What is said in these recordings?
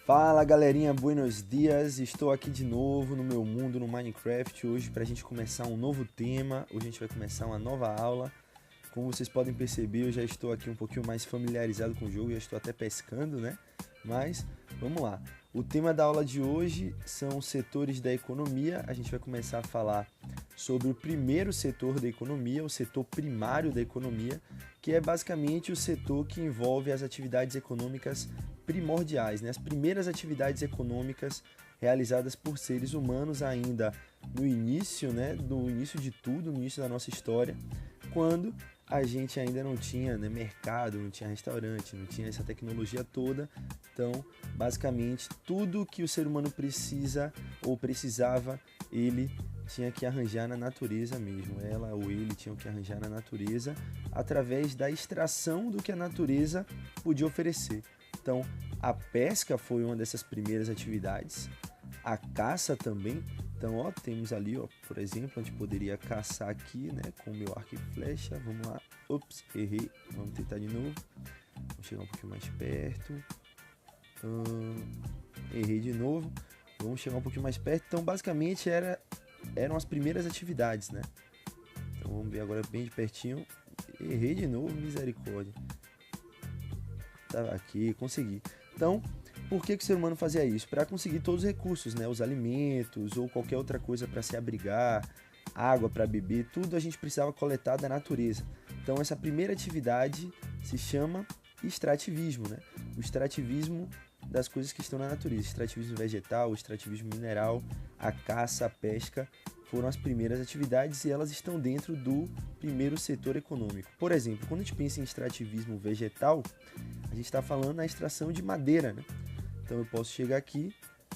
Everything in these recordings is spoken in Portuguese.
Fala galerinha, buenos dias, estou aqui de novo no meu mundo no Minecraft hoje para a gente começar um novo tema, hoje a gente vai começar uma nova aula. Como vocês podem perceber, eu já estou aqui um pouquinho mais familiarizado com o jogo, já estou até pescando, né? Mas vamos lá. O tema da aula de hoje são os setores da economia. A gente vai começar a falar sobre o primeiro setor da economia, o setor primário da economia, que é basicamente o setor que envolve as atividades econômicas primordiais, né? As primeiras atividades econômicas realizadas por seres humanos ainda no início, né? No início de tudo, no início da nossa história, quando a gente ainda não tinha, né, mercado, não tinha restaurante, não tinha essa tecnologia toda. Então, basicamente, tudo que o ser humano precisa ou precisava, ele tinha que arranjar na natureza mesmo. Ela ou ele tinham que arranjar na natureza através da extração do que a natureza podia oferecer. Então, a pesca foi uma dessas primeiras atividades, a caça também. Então, ó, temos ali, ó, por exemplo, a gente poderia caçar aqui, né, com o meu arco e flecha. Vamos lá. Ops, errei. Vamos tentar de novo. Vamos chegar um pouquinho mais perto. Errei de novo. Vamos chegar um pouquinho mais perto. Então, basicamente, eram as primeiras atividades, né? Então, vamos ver agora bem de pertinho. Errei de novo, misericórdia. Tá aqui, consegui. Então, por que o ser humano fazia isso? Para conseguir todos os recursos, né? Os alimentos ou qualquer outra coisa para se abrigar, água para beber, tudo a gente precisava coletar da natureza. Então, essa primeira atividade se chama extrativismo, né? O extrativismo das coisas que estão na natureza. Extrativismo vegetal, extrativismo mineral, a caça, a pesca foram as primeiras atividades e elas estão dentro do primeiro setor econômico. Por exemplo, quando a gente pensa em extrativismo vegetal, a gente está falando na extração de madeira, né? Então eu posso chegar aqui,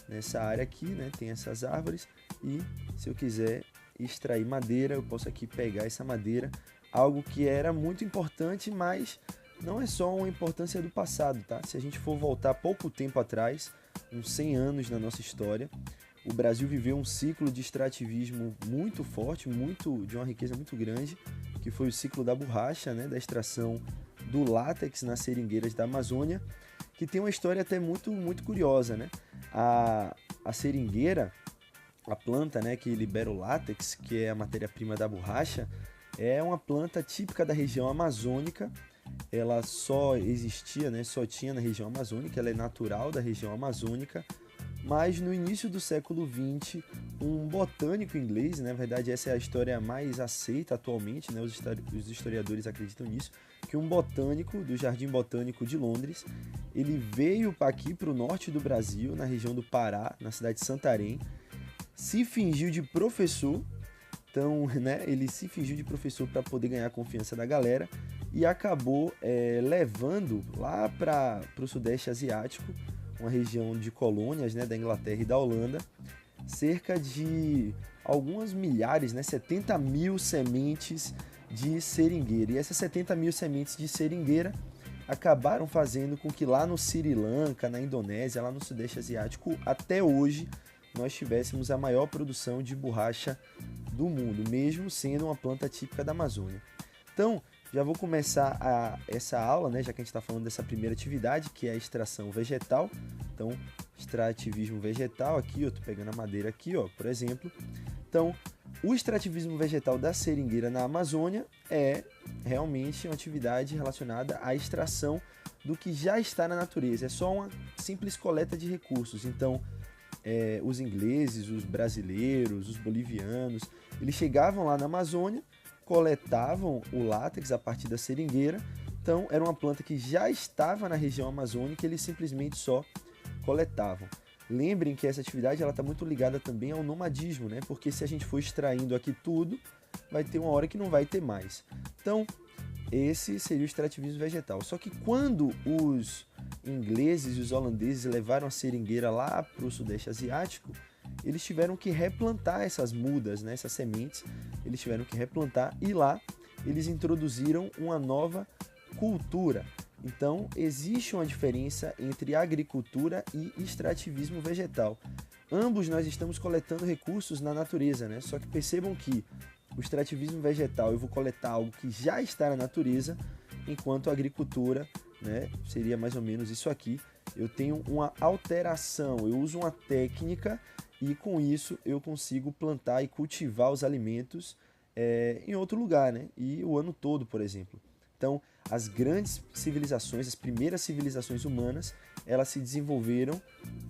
nessa área aqui, né? Tem essas árvores e se eu quiser extrair madeira, eu posso aqui pegar essa madeira, algo que era muito importante, mas não é só uma importância do passado, tá? Se a gente for voltar pouco tempo atrás, uns 100 anos na nossa história, o Brasil viveu um ciclo de extrativismo muito forte, de uma riqueza muito grande, que foi o ciclo da borracha, né? Da extração do látex nas seringueiras da Amazônia, que tem uma história até muito curiosa, né? A seringueira, a planta, né, que libera o látex, que é a matéria-prima da borracha, é uma planta típica da região amazônica. Ela só existia, né, só tinha na região amazônica, ela é natural da região amazônica, mas no início do século XX, um botânico inglês, né, na verdade essa é a história mais aceita atualmente, né, os historiadores acreditam nisso, que um botânico do Jardim Botânico de Londres, ele veio aqui para o norte do Brasil, na região do Pará, na cidade de Santarém, se fingiu de professor. Então, né, ele se fingiu de professor para poder ganhar a confiança da galera e acabou levando lá para o Sudeste Asiático, uma região de colônias, né, da Inglaterra e da Holanda, cerca de algumas milhares, né, 70 mil sementes de seringueira. E essas 70 mil sementes de seringueira acabaram fazendo com que lá no Sri Lanka, na Indonésia, lá no Sudeste Asiático, até hoje, nós tivéssemos a maior produção de borracha do mundo, mesmo sendo uma planta típica da Amazônia. Então, já vou começar essa aula, né, já que a gente está falando dessa primeira atividade, que é a extração vegetal. Então, extrativismo vegetal, aqui eu estou pegando a madeira aqui, ó, por exemplo. Então, o extrativismo vegetal da seringueira na Amazônia é realmente uma atividade relacionada à extração do que já está na natureza. É só uma simples coleta de recursos. Então, os ingleses, os brasileiros, os bolivianos, eles chegavam lá na Amazônia, coletavam o látex a partir da seringueira. Então, era uma planta que já estava na região amazônica, eles simplesmente só coletavam. Lembrem que essa atividade está muito ligada também ao nomadismo, né? Porque se a gente for extraindo aqui tudo, vai ter uma hora que não vai ter mais. Então, esse seria o extrativismo vegetal. Só que quando os ingleses e os holandeses levaram a seringueira lá para o Sudeste Asiático, eles tiveram que replantar essas mudas, né, essas sementes, eles tiveram que replantar e lá eles introduziram uma nova cultura. Então, existe uma diferença entre agricultura e extrativismo vegetal. Ambos nós estamos coletando recursos na natureza, né? Só que percebam que o extrativismo vegetal eu vou coletar algo que já está na natureza, enquanto a agricultura, né, seria mais ou menos isso aqui. eu tenho uma alteração, eu uso uma técnica e com isso eu consigo plantar e cultivar os alimentos em outro lugar, né? E o ano todo, por exemplo. Então, as grandes civilizações, as primeiras civilizações humanas, elas se desenvolveram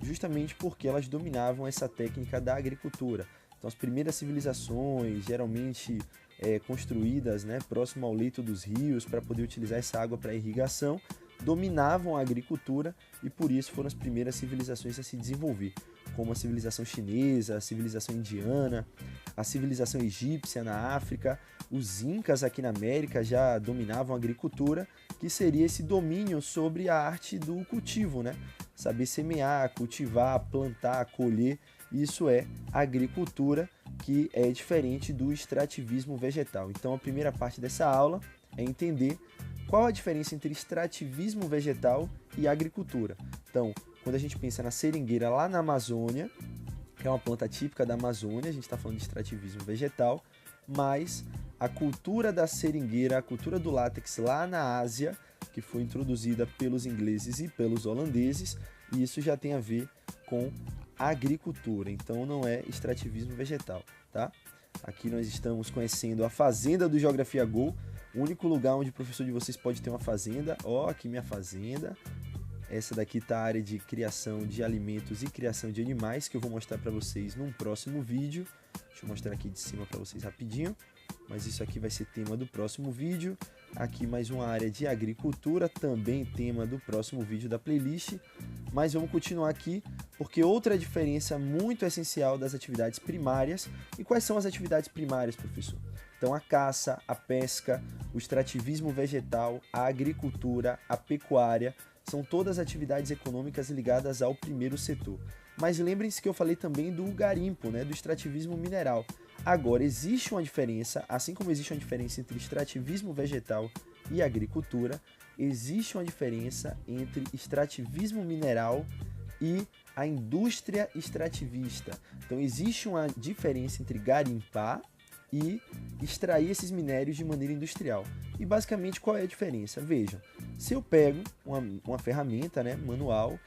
justamente porque elas dominavam essa técnica da agricultura. Então, as primeiras civilizações, geralmente construídas, né, próximo ao leito dos rios, para poder utilizar essa água para irrigação, dominavam a agricultura e por isso foram as primeiras civilizações a se desenvolver, como a civilização chinesa, a civilização indiana, a civilização egípcia na África, os incas aqui na América já dominavam a agricultura, que seria esse domínio sobre a arte do cultivo, né? Saber semear, cultivar, plantar, colher, isso é agricultura, que é diferente do extrativismo vegetal. Então a primeira parte dessa aula é entender qual a diferença entre extrativismo vegetal e agricultura. Então, quando a gente pensa na seringueira lá na Amazônia, que é uma planta típica da Amazônia, a gente está falando de extrativismo vegetal, mas a cultura da seringueira, a cultura do látex lá na Ásia, que foi introduzida pelos ingleses e pelos holandeses, e isso já tem a ver com agricultura, então não é extrativismo vegetal, tá? Aqui nós estamos conhecendo a fazenda do Geografia Go, o único lugar onde o professor de vocês pode ter uma fazenda. Ó, aqui minha fazenda. Essa daqui está a área de criação de alimentos e criação de animais, que eu vou mostrar para vocês num próximo vídeo. Deixa eu mostrar aqui de cima para vocês rapidinho. Mas isso aqui vai ser tema do próximo vídeo. Aqui mais uma área de agricultura, também tema do próximo vídeo da playlist. Mas vamos continuar aqui, porque outra diferença muito essencial das atividades primárias. E quais são as atividades primárias, professor? Então a caça, a pesca, o extrativismo vegetal, a agricultura, a pecuária, são todas atividades econômicas ligadas ao primeiro setor. Mas lembrem-se que eu falei também do garimpo, né, do extrativismo mineral. Agora, existe uma diferença, assim como existe uma diferença entre extrativismo vegetal e agricultura, existe uma diferença entre extrativismo mineral e a indústria extrativista. Então, existe uma diferença entre garimpar e extrair esses minérios de maneira industrial. E basicamente qual é a diferença? Vejam, se eu pego uma ferramenta, né, manual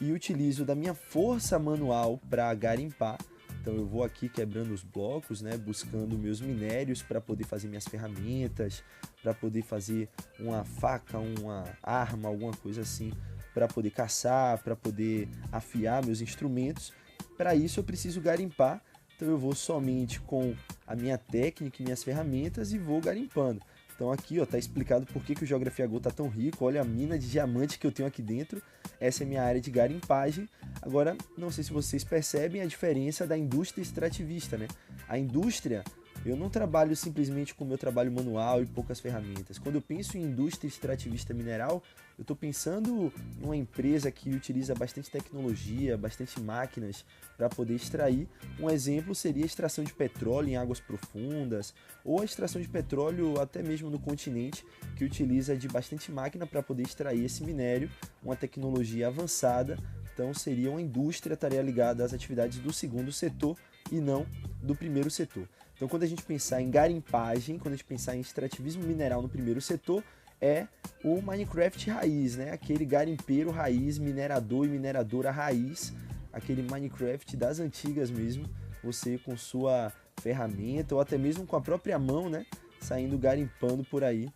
e utilizo da minha força manual para garimpar, então eu vou aqui quebrando os blocos, né, buscando meus minérios para poder fazer minhas ferramentas, para poder fazer uma faca, uma arma, alguma coisa assim, para poder caçar, para poder afiar meus instrumentos. Para isso eu preciso garimpar. Então eu vou somente com a minha técnica e minhas ferramentas e vou garimpando. Então aqui ó, tá explicado por que o Geografia Go tá tão rico. Olha a mina de diamante que eu tenho aqui dentro. Essa é a minha área de garimpagem. Agora, não sei se vocês percebem a diferença da indústria extrativista, né? A indústria, eu não trabalho simplesmente com o meu trabalho manual e poucas ferramentas. Quando eu penso em indústria extrativista mineral, eu estou pensando em uma empresa que utiliza bastante tecnologia, bastante máquinas para poder extrair. Um exemplo seria a extração de petróleo em águas profundas, ou a extração de petróleo até mesmo no continente, que utiliza de bastante máquina para poder extrair esse minério, uma tecnologia avançada. Então seria uma indústria, estaria ligada às atividades do segundo setor e não do primeiro setor. Então quando a gente pensar em garimpagem, quando a gente pensar em extrativismo mineral no primeiro setor, é o Minecraft raiz, né? Aquele garimpeiro raiz, minerador e mineradora raiz, aquele Minecraft das antigas mesmo, você com sua ferramenta ou até mesmo com a própria mão, né? Saindo garimpando por aí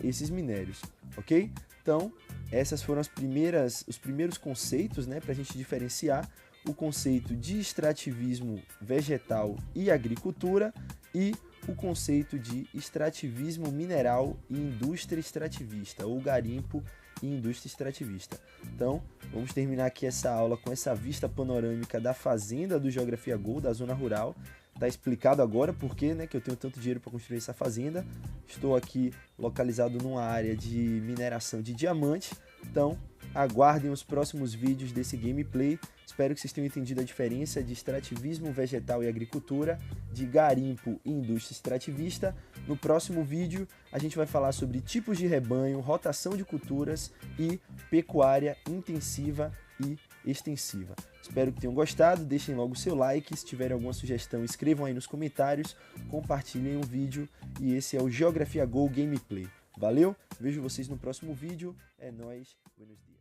esses minérios, ok? Então, essas foram os primeiros conceitos, né? Para a gente diferenciar o conceito de extrativismo vegetal e agricultura e o conceito de extrativismo mineral e indústria extrativista, ou garimpo e indústria extrativista. Então, vamos terminar aqui essa aula com essa vista panorâmica da fazenda do Geografia Go, da zona rural. Está explicado agora por que, né, que eu tenho tanto dinheiro para construir essa fazenda. Estou aqui localizado numa área de mineração de diamante. Então, aguardem os próximos vídeos desse gameplay. Espero que vocês tenham entendido a diferença de extrativismo vegetal e agricultura, de garimpo e indústria extrativista. No próximo vídeo, a gente vai falar sobre tipos de rebanho, rotação de culturas e pecuária intensiva e extensiva. Espero que tenham gostado, deixem logo o seu like, se tiverem alguma sugestão escrevam aí nos comentários, compartilhem o vídeo e esse é o Geografia Go Gameplay. Valeu, vejo vocês no próximo vídeo, é nóis, buenos dias.